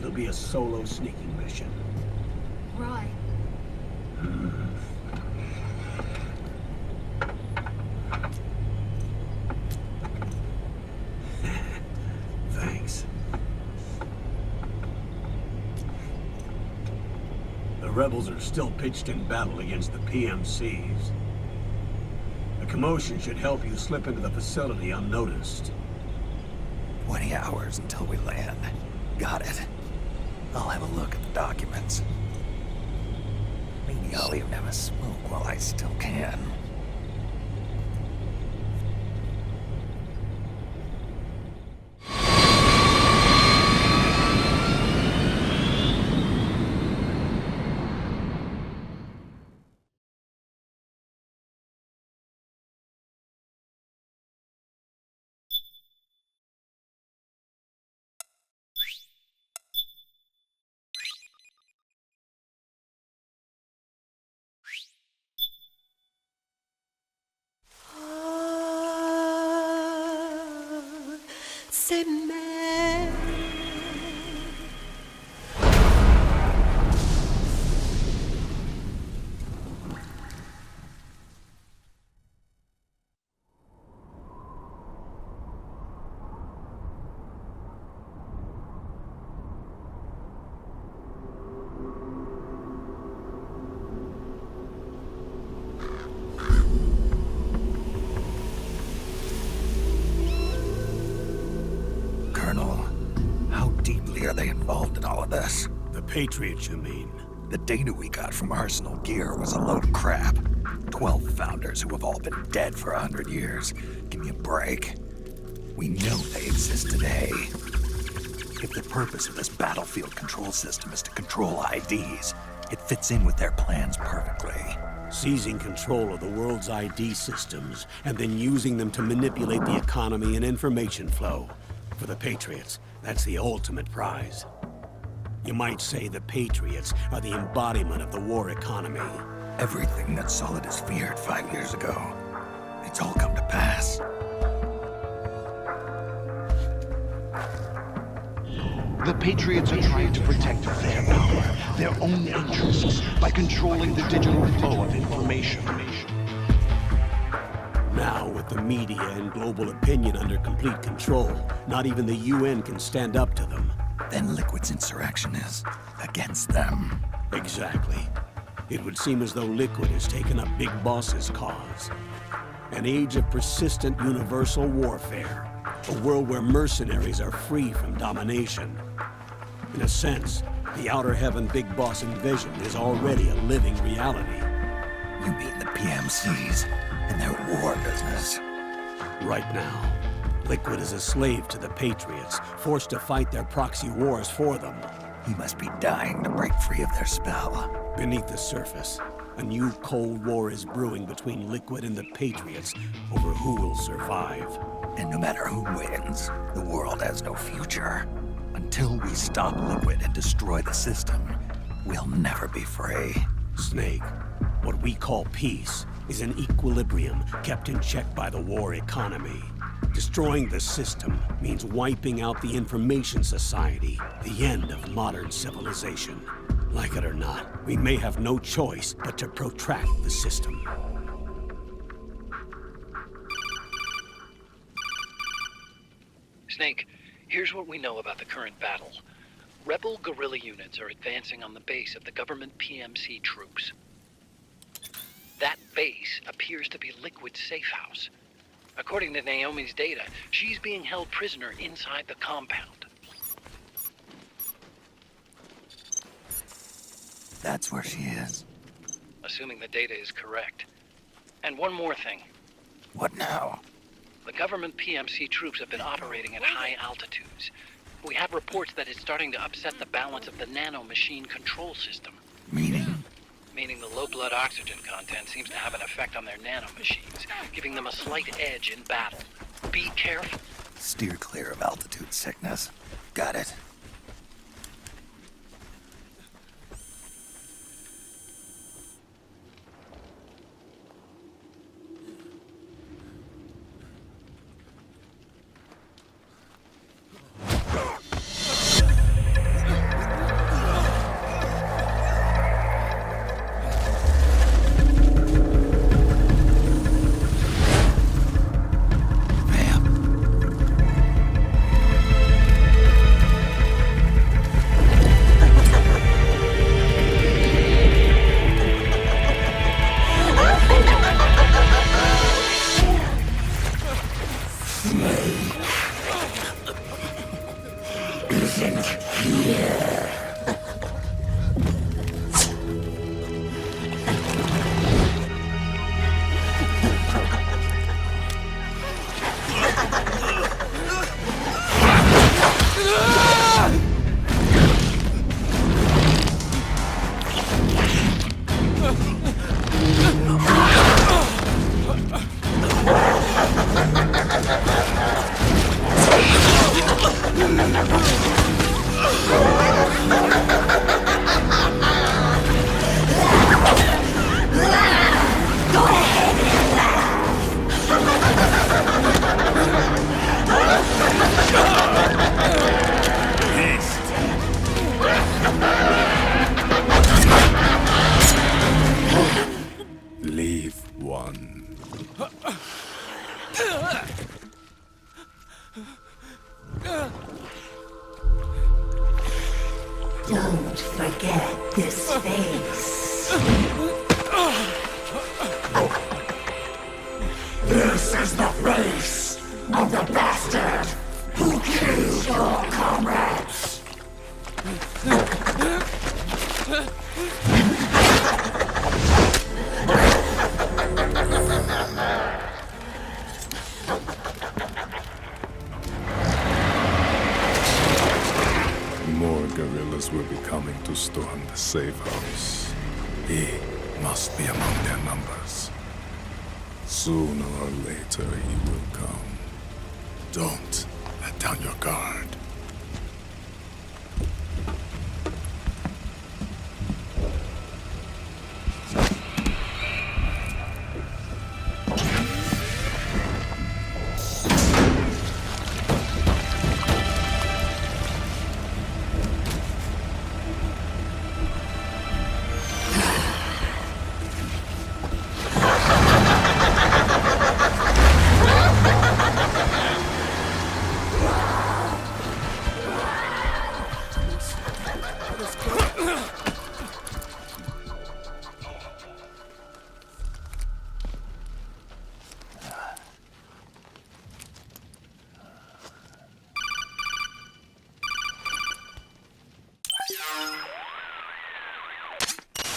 it'll be a solo sneaking mission. Right. Thanks. The rebels are still pitched in battle against the PMCs. The commotion should help you slip into the facility unnoticed. 20 hours until we land. Got it. I'll have a look at the documents. Maybe I'll even have a smoke while I still can. C'est mais Are they involved in all of this? The Patriots, you mean? The data we got from Arsenal Gear was a load of crap. 12 founders who have all been dead for 100 years. Give me a break. We know they exist today. If the purpose of this battlefield control system is to control IDs, it fits in with their plans perfectly. Seizing control of the world's ID systems, and then using them to manipulate the economy and information flow. For the Patriots, that's the ultimate prize. You might say the Patriots are the embodiment of the war economy. Everything that Solidus feared 5 years ago, it's all come to pass. The Patriots are trying to protect their power, their own interests, by controlling the digital flow of information. Now, with the media and global opinion under complete control, not even the UN can stand up to them. Then Liquid's insurrection is against them. Exactly. It would seem as though Liquid has taken up Big Boss's cause. An age of persistent universal warfare. A world where mercenaries are free from domination. In a sense, the Outer Heaven Big Boss invasion is already a living reality. You mean the PMCs and their war business? Right now, Liquid is a slave to the Patriots, forced to fight their proxy wars for them. He must be dying to break free of their spell. Beneath the surface, a new Cold War is brewing between Liquid and the Patriots over who will survive. And no matter who wins, the world has no future. Until we stop Liquid and destroy the system, we'll never be free. Snake, what we call peace is an equilibrium kept in check by the war economy. Destroying the system means wiping out the information society, the end of modern civilization. Like it or not, we may have no choice but to protract the system. Snake, here's what we know about the current battle. Rebel guerrilla units are advancing on the base of the government PMC troops. That base appears to be Liquid's safe house. According to Naomi's data, she's being held prisoner inside the compound. That's where she is. Assuming the data is correct. And one more thing. What now? The government PMC troops have been operating at high altitudes. We have reports that it's starting to upset the balance of the nano-machine control system. Meaning? Meaning the low blood oxygen content seems to have an effect on their nano-machines, giving them a slight edge in battle. Be careful. Steer clear of altitude sickness. Got it. isn't here. Leave one. Don't forget this face. This is the face of the bastard who killed your comrades. More guerrillas will be coming to storm the safe house. He must be among their numbers. Sooner or later he will come. Don't let down your guard.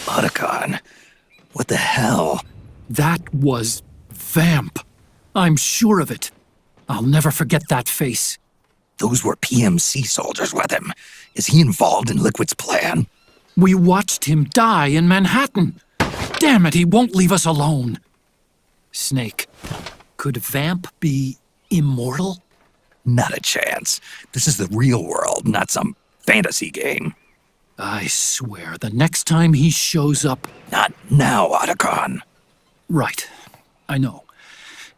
Otacon, what the hell? That was Vamp. I'm sure of it. I'll never forget that face. Those were PMC soldiers with him. Is he involved in Liquid's plan? We watched him die in Manhattan. Damn it, he won't leave us alone. Snake, could Vamp be immortal? Not a chance. This is the real world, not some fantasy game. I swear, the next time he shows up... Not now, Otacon. Right, I know.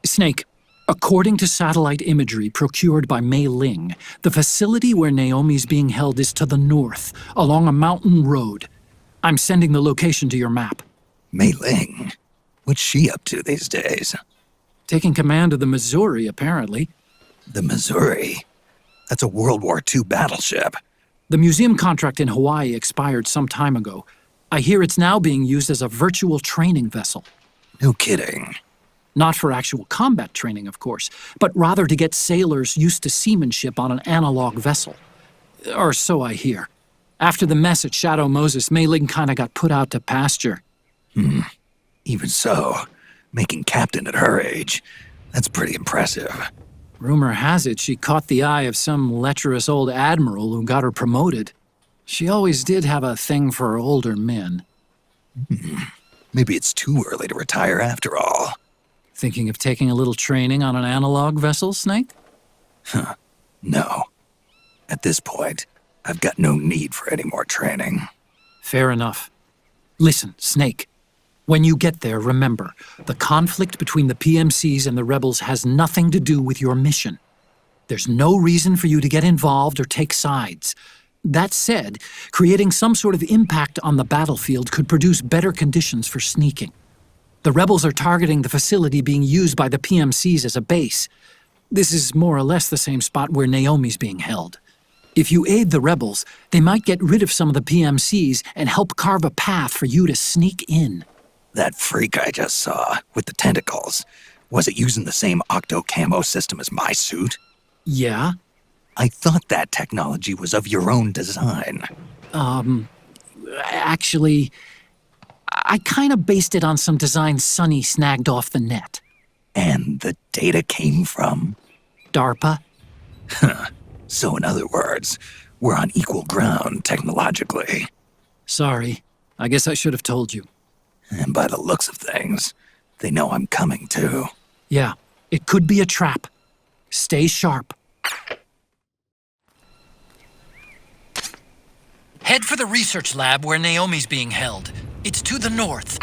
Snake, according to satellite imagery procured by Mei Ling, the facility where Naomi's being held is to the north, along a mountain road. I'm sending the location to your map. Mei Ling? What's she up to these days? Taking command of the Missouri, apparently. The Missouri? That's a World War II battleship. The museum contract in Hawaii expired some time ago. I hear it's now being used as a virtual training vessel. No kidding. Not for actual combat training, of course, but rather to get sailors used to seamanship on an analog vessel. Or so I hear. After the mess at Shadow Moses, Mei Ling kinda got put out to pasture. Even so, making captain at her age, that's pretty impressive. Rumor has it she caught the eye of some lecherous old admiral who got her promoted. She always did have a thing for older men. Maybe it's too early to retire after all. Thinking of taking a little training on an analog vessel, Snake? No. At this point, I've got no need for any more training. Fair enough. Listen, Snake. When you get there, remember, the conflict between the PMCs and the rebels has nothing to do with your mission. There's no reason for you to get involved or take sides. That said, creating some sort of impact on the battlefield could produce better conditions for sneaking. The rebels are targeting the facility being used by the PMCs as a base. This is more or less the same spot where Naomi's being held. If you aid the rebels, they might get rid of some of the PMCs and help carve a path for you to sneak in. That freak I just saw, with the tentacles, was it using the same octo-camo system as my suit? Yeah? I thought that technology was of your own design. Actually, I kind of based it on some design Sonny snagged off the net. And the data came from? DARPA? So in other words, we're on equal ground technologically. Sorry. I guess I should have told you. And by the looks of things, they know I'm coming too. Yeah, it could be a trap. Stay sharp. Head for the research lab where Naomi's being held. It's to the north.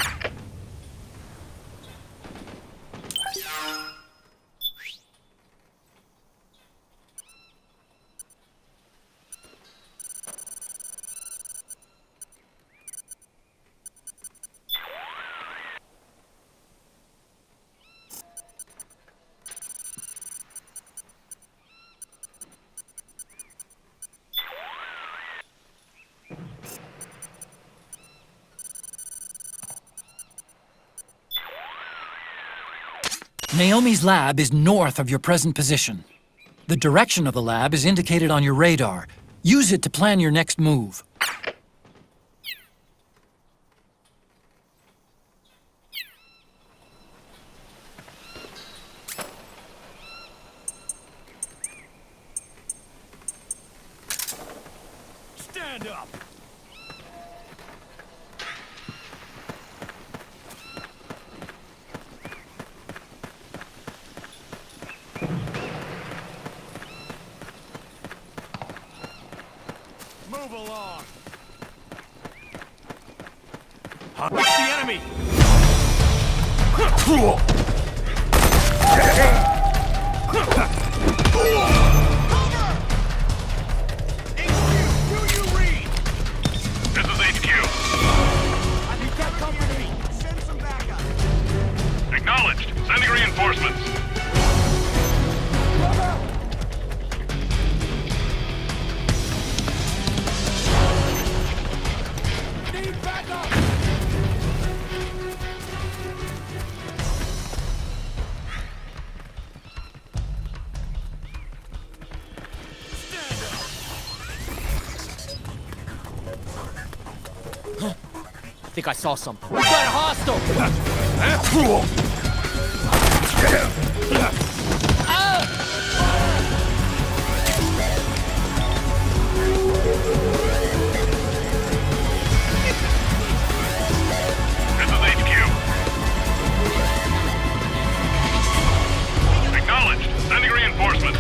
Naomi's lab is north of your present position. The direction of the lab is indicated on your radar. Use it to plan your next move. Stand up! Move along! It's the enemy! This is HQ. Send some backup! Acknowledged. Sending reinforcements. Need backup! I think I saw something. We got a hostile! This is HQ. Acknowledged. Sending reinforcements.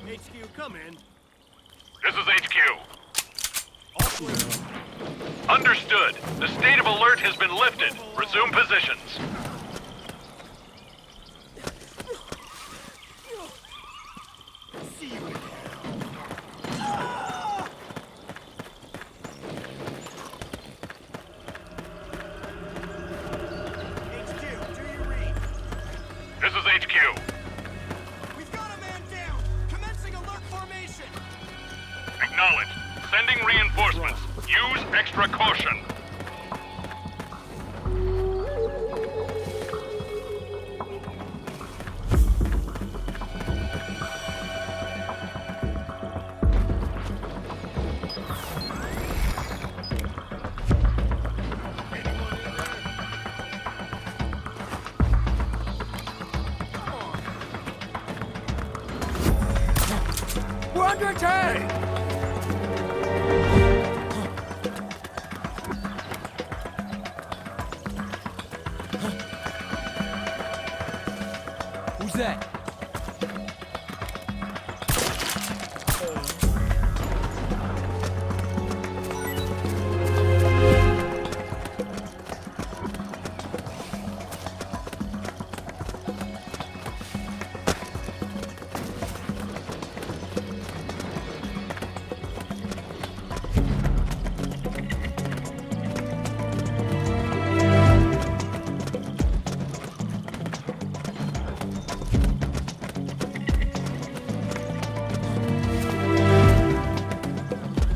HQ, come in. This is HQ. Understood. The state of alert has been lifted. Resume positions. See you again. HQ, do you read? This is HQ. We've got a man down. Commencing alert formation. Acknowledged. Sending reinforcements. Use extra caution. We're under attack! Who's that?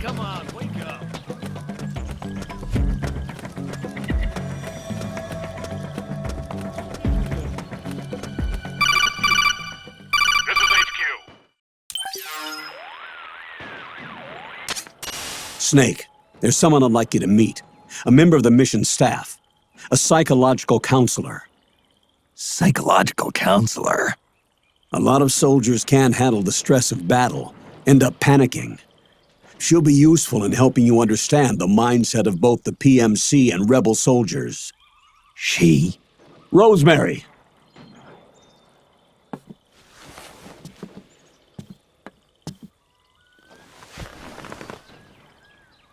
Come on, wake up. This is HQ. Snake, there's someone I'd like you to meet. A member of the mission staff. A psychological counselor. Psychological counselor? A lot of soldiers can't handle the stress of battle, end up panicking. She'll be useful in helping you understand the mindset of both the PMC and rebel soldiers. She? Rosemary!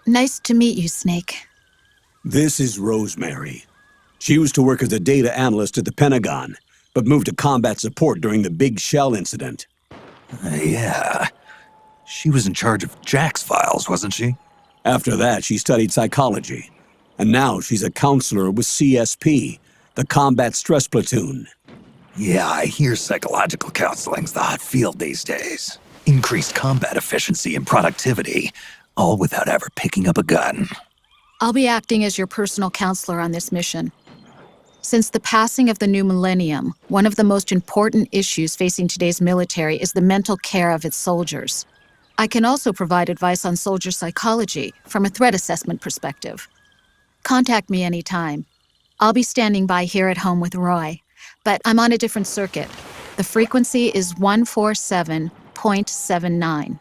Nice to meet you, Snake. This is Rosemary. She used to work as a data analyst at the Pentagon, but moved to combat support during the Big Shell incident. Yeah. She was in charge of Jack's files, wasn't she? After that, she studied psychology. And now she's a counselor with CSP, the Combat Stress Platoon. Yeah, I hear psychological counseling's the hot field these days. Increased combat efficiency and productivity, all without ever picking up a gun. I'll be acting as your personal counselor on this mission. Since the passing of the new millennium, one of the most important issues facing today's military is the mental care of its soldiers. I can also provide advice on soldier psychology from a threat assessment perspective. Contact me anytime. I'll be standing by here at home with Roy, but I'm on a different circuit. The frequency is 147.79.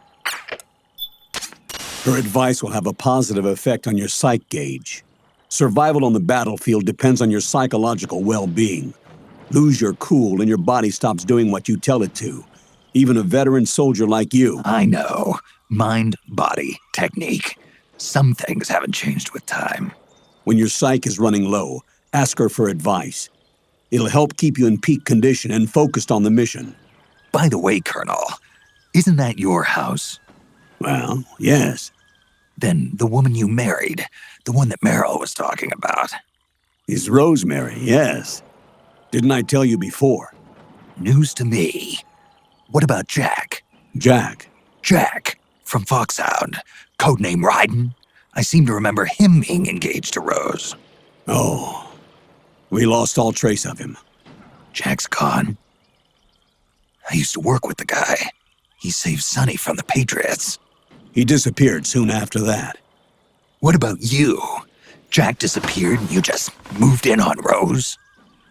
Her advice will have a positive effect on your psych gauge. Survival on the battlefield depends on your psychological well-being. Lose your cool and your body stops doing what you tell it to. Even a veteran soldier like you. I know. Mind, body, technique. Some things haven't changed with time. When your psyche is running low, ask her for advice. It'll help keep you in peak condition and focused on the mission. By the way, Colonel, isn't that your house? Well, yes. Then the woman you married, the one that Meryl was talking about. Is Rosemary, yes. Didn't I tell you before? News to me. What about Jack? Jack? Jack, from Foxhound, codename Ryden. I seem to remember him being engaged to Rose. Oh, we lost all trace of him. Jack's gone. I used to work with the guy. He saved Sonny from the Patriots. He disappeared soon after that. What about you? Jack disappeared and you just moved in on Rose?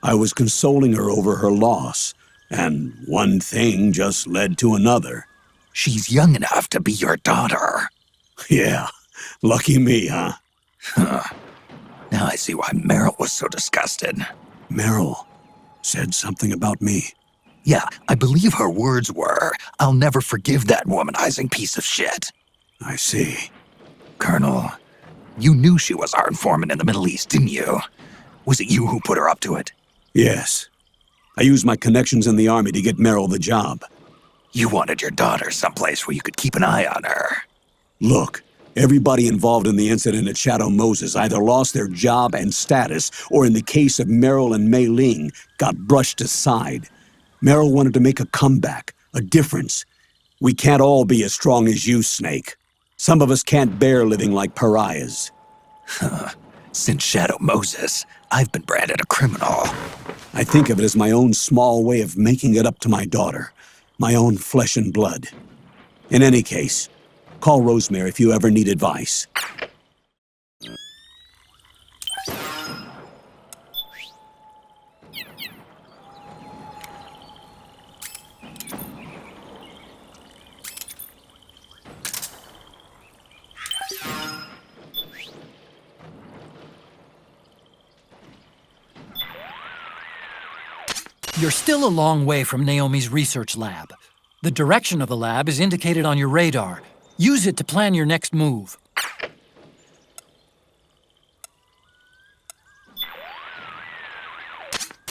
I was consoling her over her loss, and one thing just led to another. She's young enough to be your daughter. Yeah, lucky me, huh? Now I see why Meryl was so disgusted. Meryl said something about me. Yeah, I believe her words were, "I'll never forgive that womanizing piece of shit." I see. Colonel, you knew she was our informant in the Middle East, didn't you? Was it you who put her up to it? Yes. I used my connections in the army to get Meryl the job. You wanted your daughter someplace where you could keep an eye on her. Look, everybody involved in the incident at Shadow Moses either lost their job and status, or in the case of Meryl and Mei Ling, got brushed aside. Meryl wanted to make a comeback, a difference. We can't all be as strong as you, Snake. Some of us can't bear living like pariahs. Since Shadow Moses, I've been branded a criminal. I think of it as my own small way of making it up to my daughter, my own flesh and blood. In any case, call Rosemary if you ever need advice. You're still a long way from Naomi's research lab. The direction of the lab is indicated on your radar. Use it to plan your next move.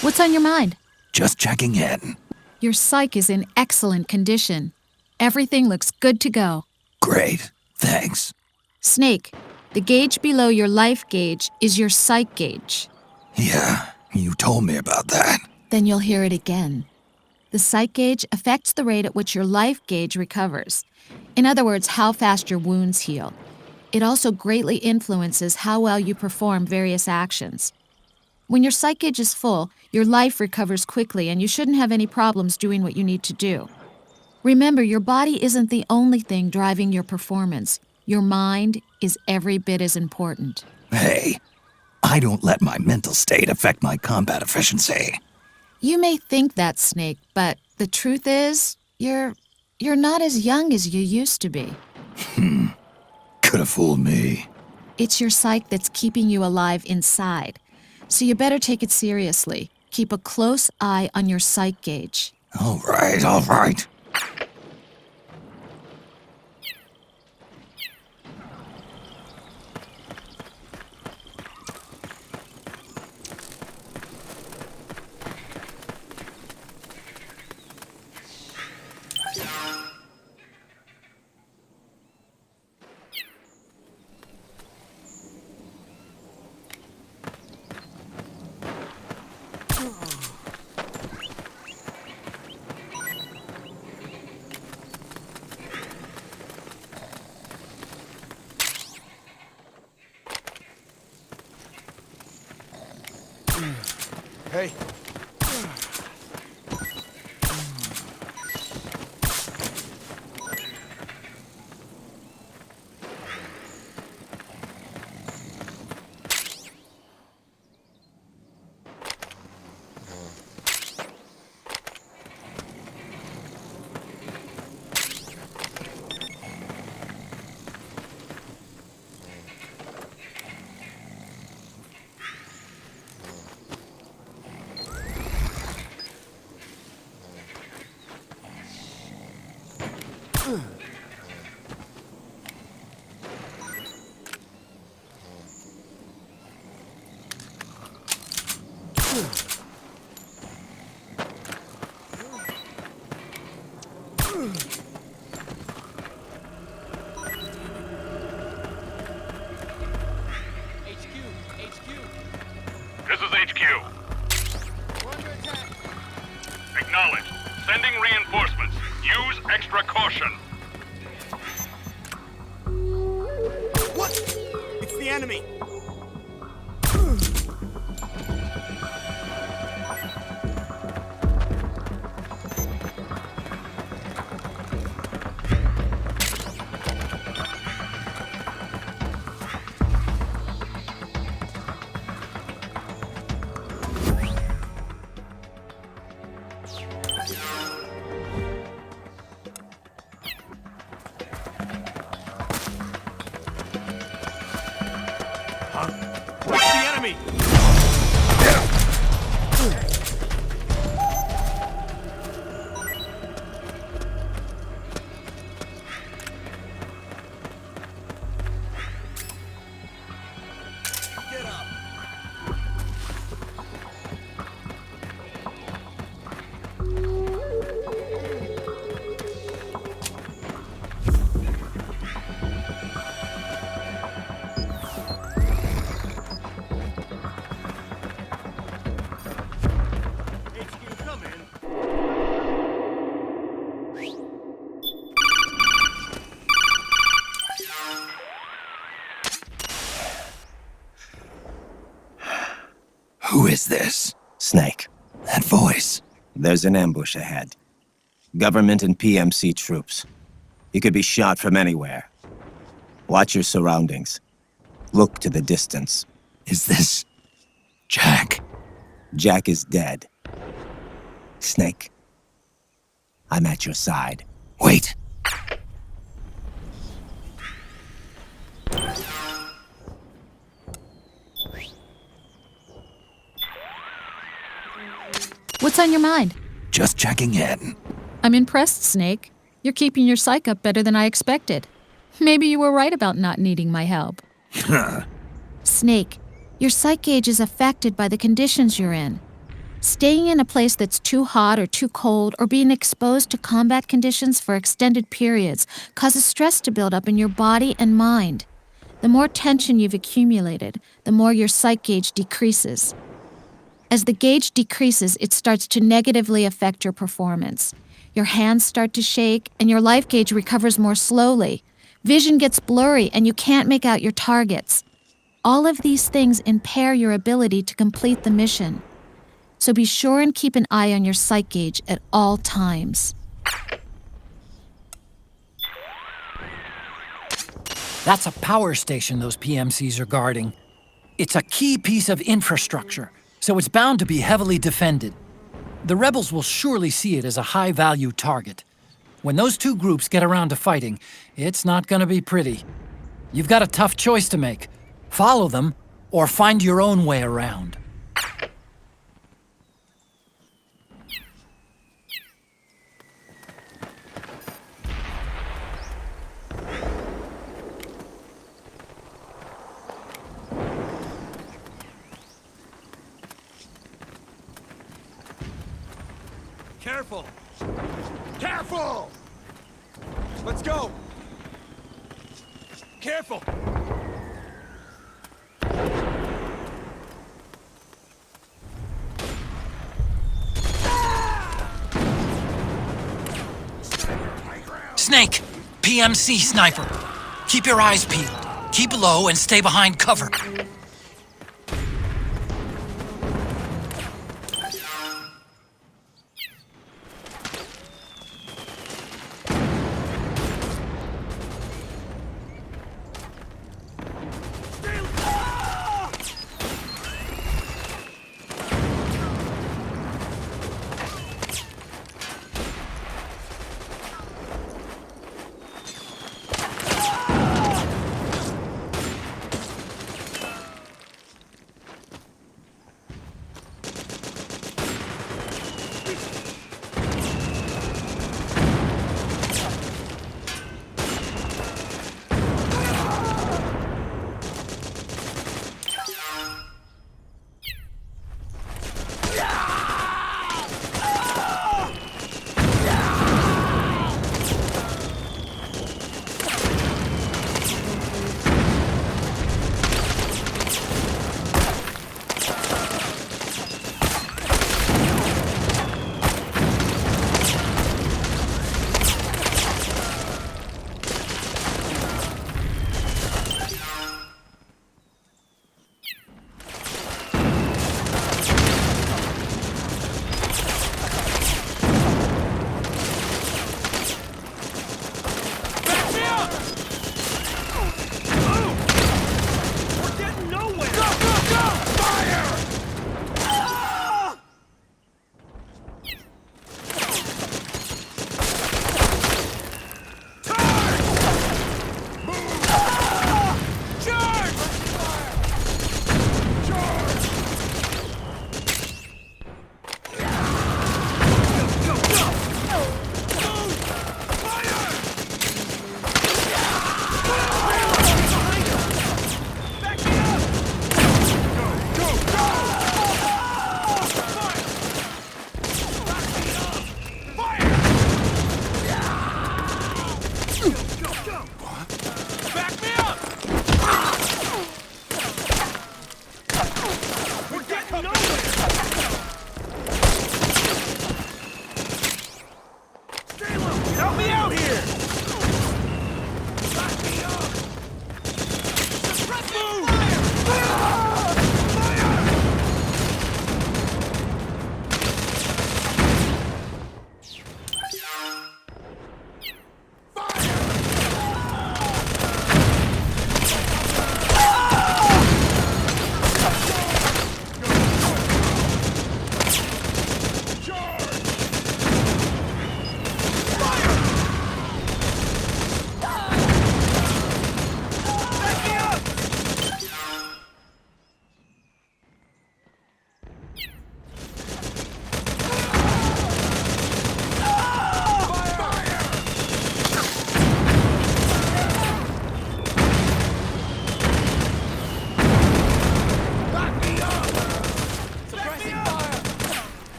What's on your mind? Just checking in. Your psych is in excellent condition. Everything looks good to go. Great, thanks. Snake, the gauge below your life gauge is your psych gauge. Yeah, you told me about that. Then you'll hear it again. The psych gauge affects the rate at which your life gauge recovers. In other words, how fast your wounds heal. It also greatly influences how well you perform various actions. When your psych gauge is full, your life recovers quickly and you shouldn't have any problems doing what you need to do. Remember, your body isn't the only thing driving your performance. Your mind is every bit as important. Hey, I don't let my mental state affect my combat efficiency. You may think that, Snake, but the truth is, you're not as young as you used to be. Could have fooled me. It's your psyche that's keeping you alive inside. So you better take it seriously. Keep a close eye on your psych gauge. All right, all right. Hey. enemy! Where's the enemy? Get up! HQ, come in. Who is this? Snake, That voice. there's an ambush ahead. Government and PMC troops. You could be shot from anywhere. Watch your surroundings. Look to the distance. Is this Jack? Jack is dead. Snake, I'm at your side. Wait. What's on your mind? Just checking in. I'm impressed, Snake. You're keeping your psyche up better than I expected. Maybe you were right about not needing my help. Snake, your psych gauge is affected by the conditions you're in. Staying in a place that's too hot or too cold or being exposed to combat conditions for extended periods causes stress to build up in your body and mind. The more tension you've accumulated, the more your psych gauge decreases. As the gauge decreases, it starts to negatively affect your performance. Your hands start to shake, and your life gauge recovers more slowly. Vision gets blurry, and you can't make out your targets. All of these things impair your ability to complete the mission. So be sure and keep an eye on your psych gauge at all times. That's a power station those PMCs are guarding. It's a key piece of infrastructure, so it's bound to be heavily defended. The rebels will surely see it as a high-value target. When those two groups get around to fighting, it's not going to be pretty. You've got a tough choice to make. Follow them, or find your own way around. Careful! Careful! Let's go! Careful! Snake! PMC sniper! Keep your eyes peeled. Keep low and stay behind cover.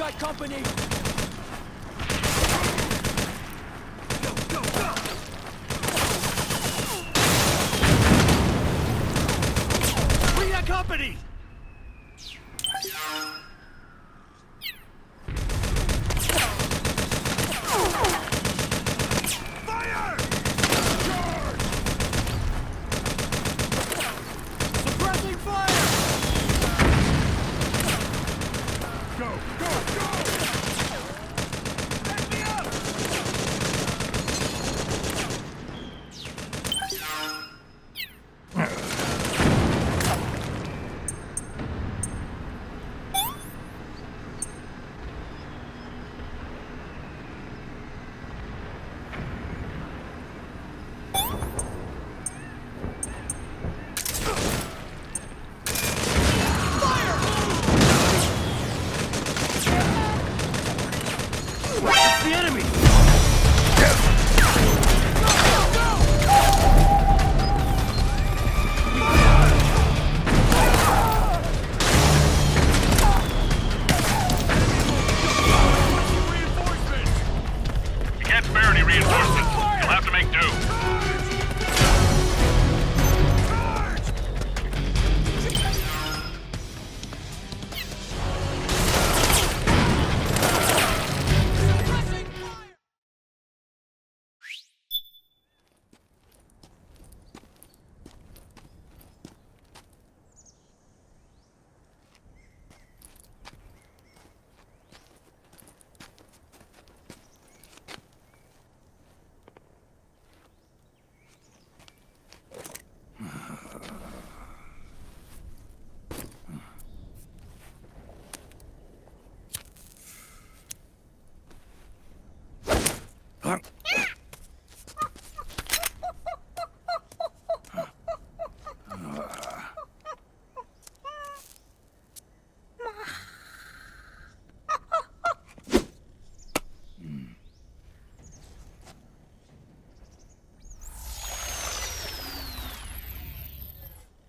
got company! We got company! Fire! Suppressing fire! Go, go, go! Back me up! It's the enemy! You can't spare any reinforcements. You'll have to make do.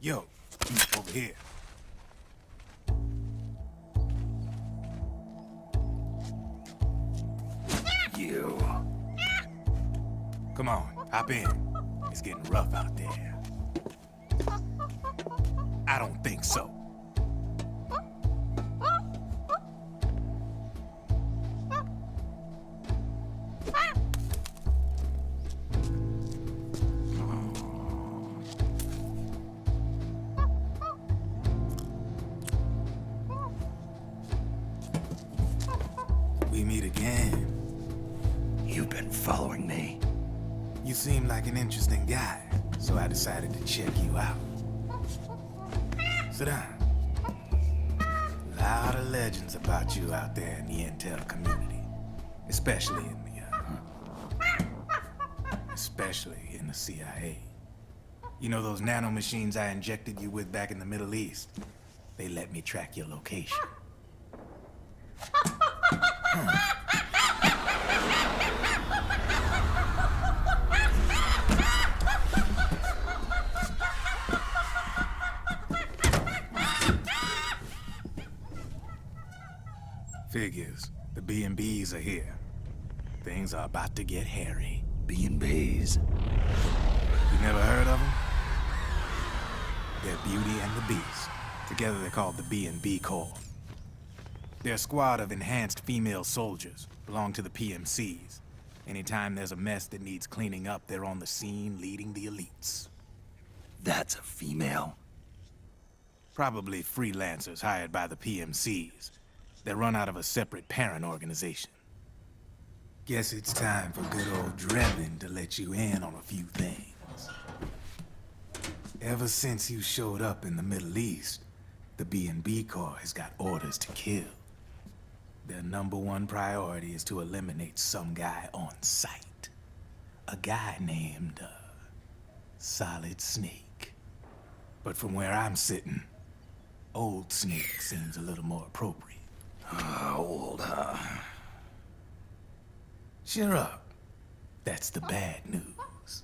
Yo, over here. You. Come on, hop in. It's getting rough out there. I don't think so. We meet again. You've been following me. You seem like an interesting guy, so I decided to check you out. Sit down. A lot of legends about you out there in the intel community, especially in the CIA. You know those nanomachines I injected you with back in the Middle East? They let me track your location. Figures. The B&Bs are here. Things are about to get hairy. B&Bs. You never heard of them? They're Beauty and the Beast. Together they're called the B&B Corps. They're a squad of enhanced female soldiers, belong to the PMCs. Anytime there's a mess that needs cleaning up, they're on the scene leading the elites. That's a female. Probably freelancers hired by the PMCs. They run out of a separate parent organization. Guess it's time for good old Drebin to let you in on a few things. Ever since you showed up in the Middle East, the B&B Corps has got orders to kill. Their #1 priority is to eliminate some guy on sight. A guy named, Solid Snake. But from where I'm sitting, Old Snake seems a little more appropriate. Old, huh? Cheer up. That's the bad news.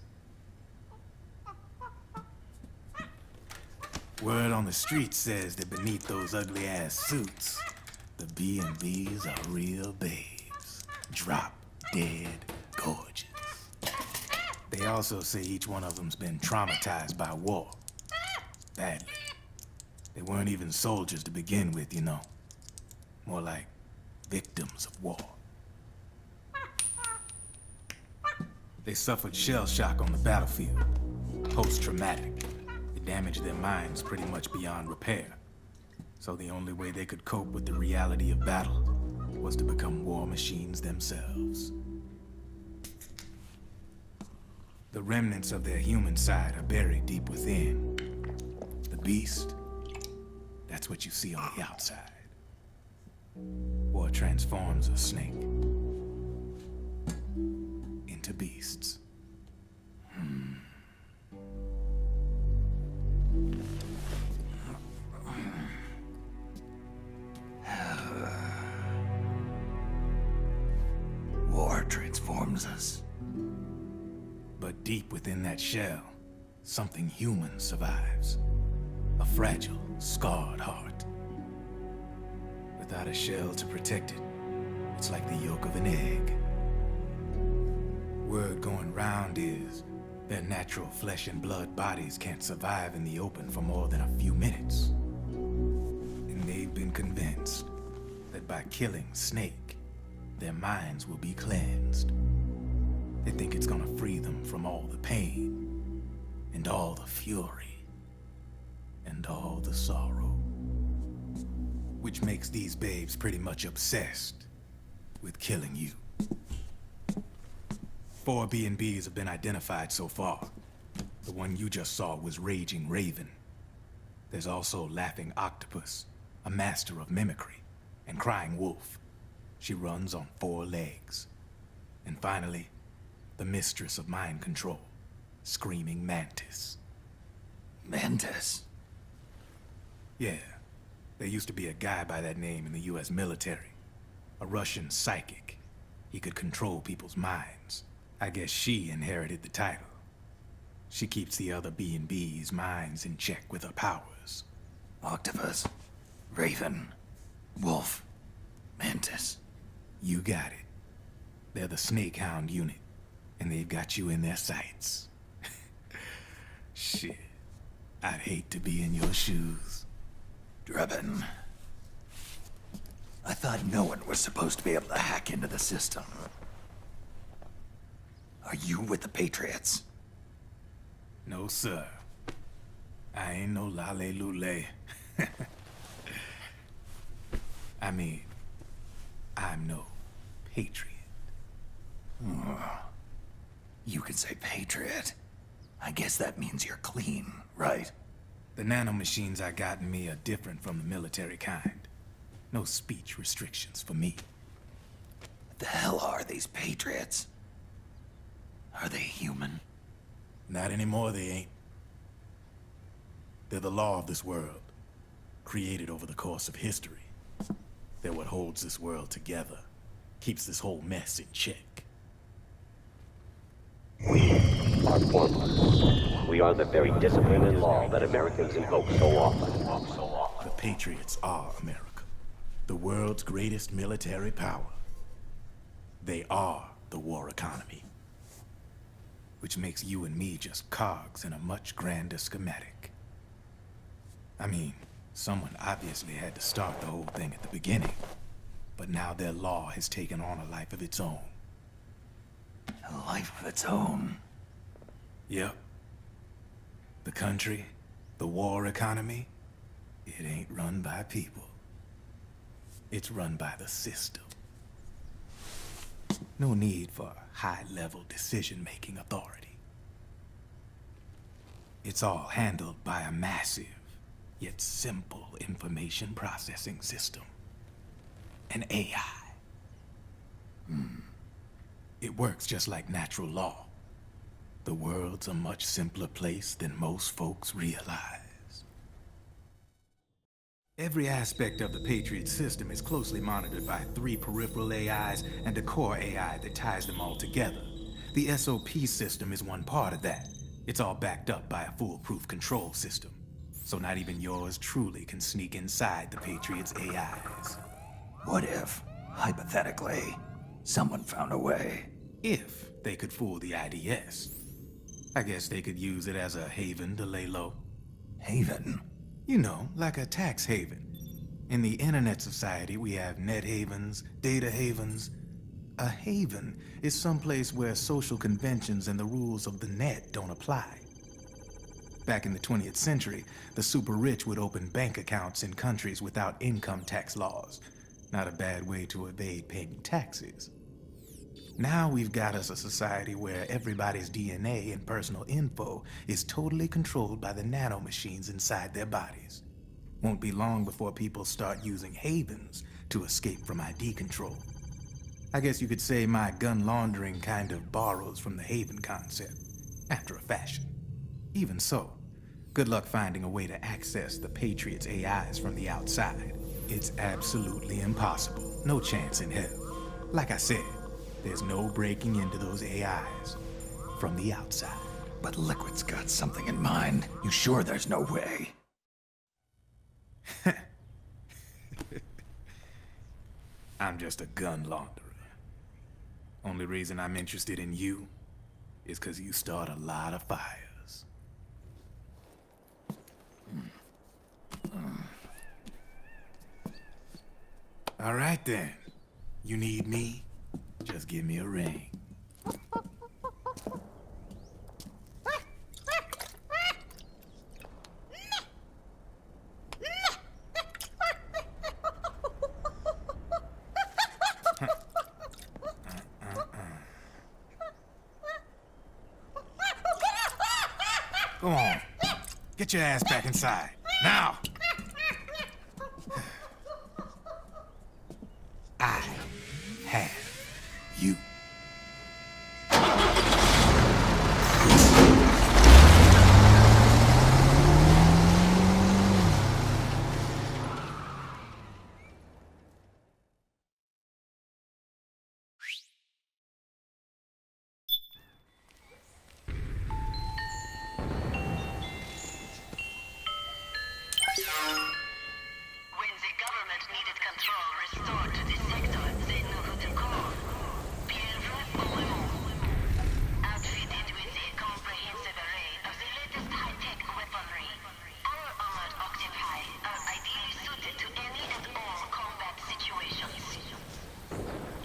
Word on the street says that beneath those ugly-ass suits, The B&Bs are real babes. Drop dead gorgeous. They also say each one of them's been traumatized by war. Badly. They weren't even soldiers to begin with, you know. More like victims of war. They suffered shell shock on the battlefield. Post-traumatic. It damaged their minds pretty much beyond repair. So the only way they could cope with the reality of battle was to become war machines themselves. The remnants of their human side are buried deep within. The beast, that's what you see on the outside. War transforms a snake into beasts. War transforms us. But deep within that shell, something human survives. A fragile, scarred heart. Without a shell to protect it, it's like the yolk of an egg. Word going round is their natural flesh and blood bodies can't survive in the open for more than a few minutes. And they've been convinced that by killing Snake, their minds will be cleansed. They think it's gonna free them from all the pain, and all the fury, and all the sorrow. Which makes these babes pretty much obsessed with killing you. 4 B&Bs have been identified so far. The one you just saw was Raging Raven. There's also Laughing Octopus, a master of mimicry, and Crying Wolf. She runs on 4 legs. And finally, the mistress of mind control, Screaming Mantis. Mantis? Yeah. There used to be a guy by that name in the US military. A Russian psychic. He could control people's minds. I guess she inherited the title. She keeps the other B&B's minds in check with her powers. Octopus, Raven, Wolf, Mantis. You got it. They're the Snake Hound unit, and they've got you in their sights. Shit. I'd hate to be in your shoes. Drebin. I thought no one was supposed to be able to hack into the system. Are you with the Patriots? No, sir. I ain't no lale-lule. I mean, I'm no patriot. You can say patriot. I guess that means you're clean, right? The nanomachines I got in me are different from the military kind. No speech restrictions for me. What the hell are these Patriots? Are they human? Not anymore, they ain't. They're the law of this world, created over the course of history. They're what holds this world together, keeps this whole mess in check. We are formless. We are the very discipline and law that Americans invoke so often. The Patriots are America, the world's greatest military power. They are the war economy. Which makes you and me just cogs in a much grander schematic. I mean, someone obviously had to start the whole thing at the beginning. But now their law has taken on a life of its own. A life of its own? Yep. The country, the war economy, it ain't run by people. It's run by the system. No need for high-level decision-making authority. It's all handled by a massive, yet simple information processing system. An AI. It works just like natural law. The world's a much simpler place than most folks realize. Every aspect of the Patriot system is closely monitored by 3 peripheral AIs and a core AI that ties them all together. The SOP system is one part of that. It's all backed up by a foolproof control system. So not even yours truly can sneak inside the Patriots' AIs. What if, hypothetically, someone found a way? If they could fool the IDS. I guess they could use it as a haven to lay low. Haven? You know, like a tax haven. In the internet society, we have net havens, data havens. A haven is someplace where social conventions and the rules of the net don't apply. Back in the 20th century, the super rich would open bank accounts in countries without income tax laws. Not a bad way to evade paying taxes. Now we've got us a society where everybody's DNA and personal info is totally controlled by the nanomachines inside their bodies. Won't be long before people start using havens to escape from ID control. I guess you could say my gun laundering kind of borrows from the haven concept, after a fashion. Even so, good luck finding a way to access the Patriots' AIs from the outside. It's absolutely impossible. No chance in hell. Like I said, there's no breaking into those AIs from the outside. But Liquid's got something in mind. You sure there's no way? I'm just a gun launderer. Only reason I'm interested in you is because you start a lot of fires. All right then. You need me? Just give me a ring. Go on. Get your ass back inside. Now! I have you. When the government needed control restored to the sector, they knew who to call. Outfitted with a comprehensive array of the latest high-tech weaponry, our armored octopi are ideally suited to any and all combat situations.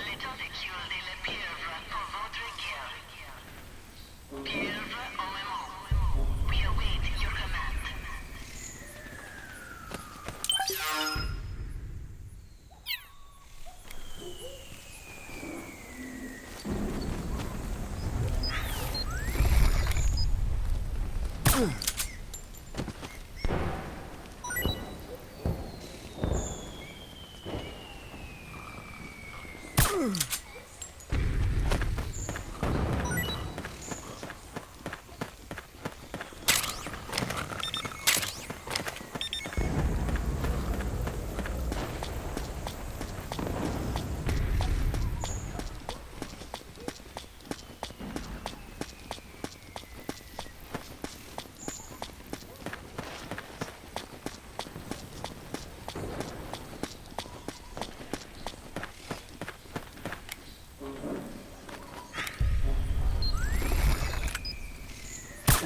L'état véhicule de la pieuvre pour votre guerre. Pieuvre au moment. We await your command.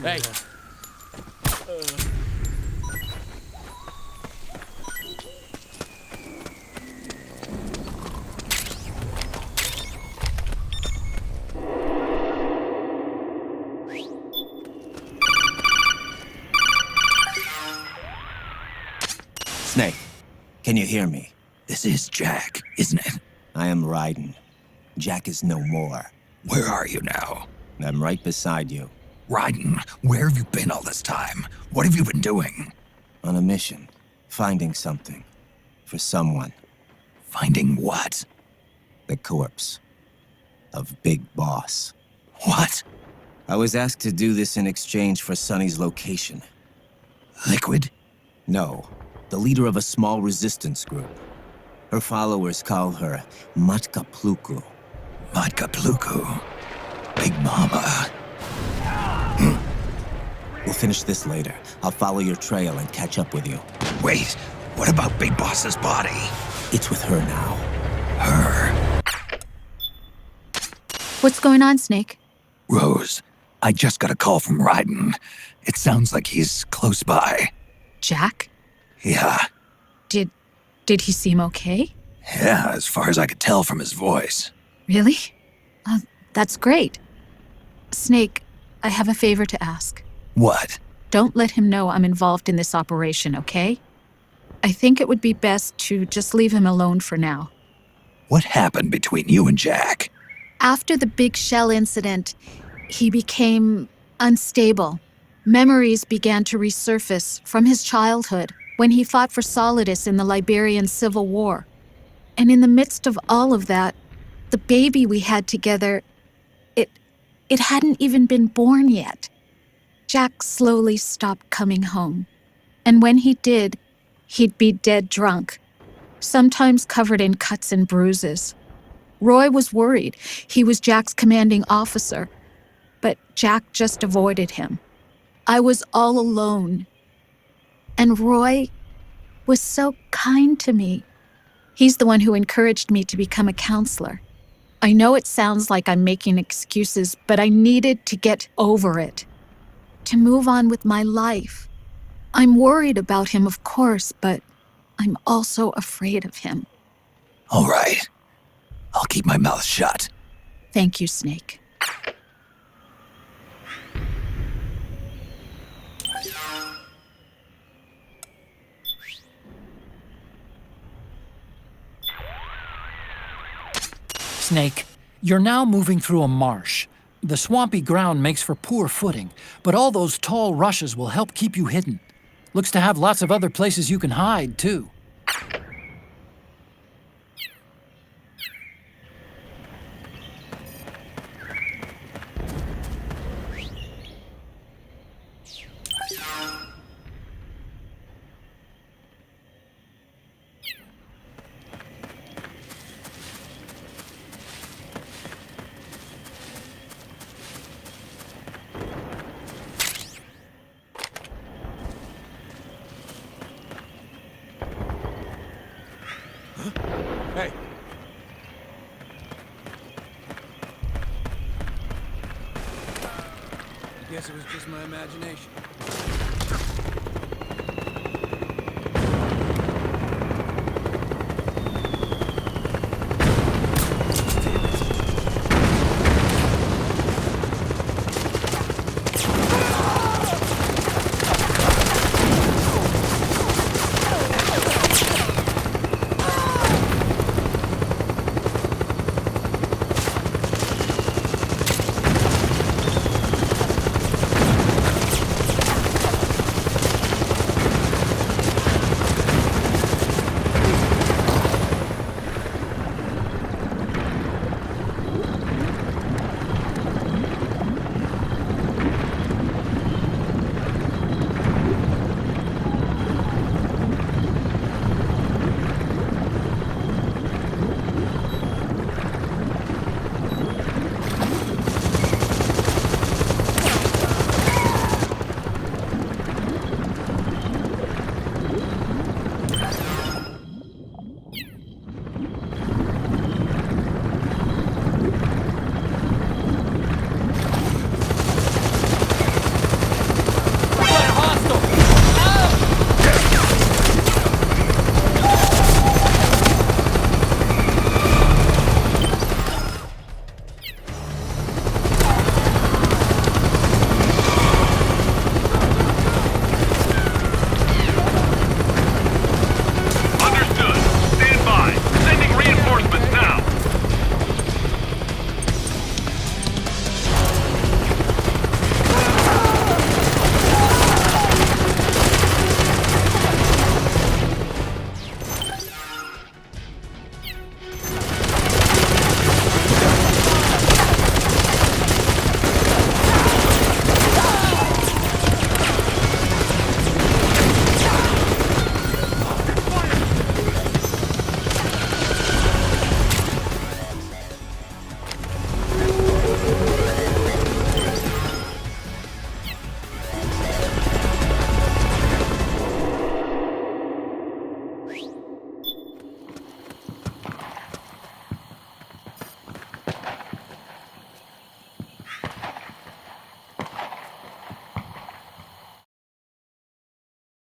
Hey. Snake, can you hear me? This is Jack, isn't it? I am Raiden. Jack is no more. Where are you now? I'm right beside you. Raiden, where have you been all this time? What have you been doing? On a mission. Finding something. For someone. Finding what? The corpse. Of Big Boss. What? I was asked to do this in exchange for Sonny's location. Liquid? No. The leader of a small resistance group. Her followers call her Matka Pluku. Matka Pluku? Big Mama. We'll finish this later. I'll follow your trail and catch up with you. Wait, what about Big Boss's body? It's with her now. What's going on, Snake? Rose, I just got a call from Ryden. It sounds like he's close by. Jack? Yeah. Did he seem okay? Yeah, as far as I could tell from his voice. Really? That's great. Snake, I have a favor to ask. What? Don't let him know I'm involved in this operation, okay? I think it would be best to just leave him alone for now. What happened between you and Jack? After the big shell incident, he became unstable. Memories began to resurface from his childhood when he fought for Solidus in the Liberian Civil War. And in the midst of all of that, the baby we had together, it hadn't even been born yet. Jack slowly stopped coming home. And when he did, he'd be dead drunk, sometimes covered in cuts and bruises. Roy was worried. He was Jack's commanding officer, but Jack just avoided him. I was all alone. And Roy was so kind to me. He's the one who encouraged me to become a counselor. I know it sounds like I'm making excuses, but I needed to get over it, to move on with my life. I'm worried about him, of course, but I'm also afraid of him. All right. I'll keep my mouth shut. Thank you, Snake. Snake, you're now moving through a marsh. The swampy ground makes for poor footing, but all those tall rushes will help keep you hidden. Looks to have lots of other places you can hide, too. Hey. Guess it was just my imagination.